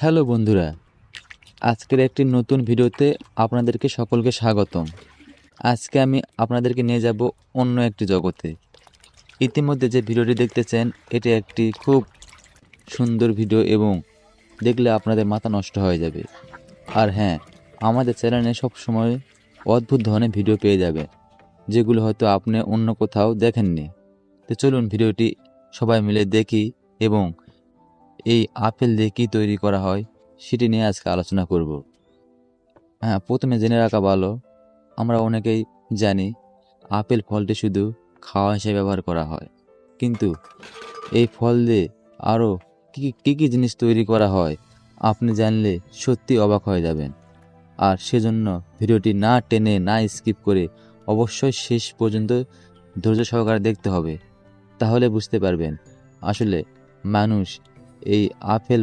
Hello বন্ধুরা, আজকের একটি নতুন ভিডিওতে আপনাদেরকে সকলকে স্বাগতম। আজকে আমি আপনাদেরকে নিয়ে যাব অন্য একটি জগতে। ইতিমধ্যে যে ভিডিওটি দেখতেছেন এটি একটি খুব সুন্দর ভিডিও এবং দেখলে আপনাদের মাথা নষ্ট হয়ে যাবে। আর হ্যাঁ, আমাদের চ্যানেলে সবসময় অদ্ভুত ধরনের ভিডিও পেয়ে যাবে, যেগুলো হয়তো আপনি অন্য কোথাও দেখেননি। তো চলুন ভিডিওটি সবাই মিলে দেখি এবং এই আপেল দিয়ে কী তৈরি করা হয় সেটি নিয়ে আজকে আলোচনা করব। হ্যাঁ, প্রথমে জেনে রাখা ভালো, আমরা অনেকেই জানি আপেল ফলটি শুধু খাওয়া হিসেবে ব্যবহার করা হয়, কিন্তু এই ফল দিয়ে আরও কী কী জিনিস তৈরি করা হয় আপনি জানলে সত্যি অবাক হয়ে যাবেন। আর সেজন্য ভিডিওটি না টেনে না স্কিপ করে অবশ্যই শেষ পর্যন্ত ধৈর্য সহকারে দেখতে হবে, তাহলে বুঝতে পারবেন আসলে মানুষ এই আপেল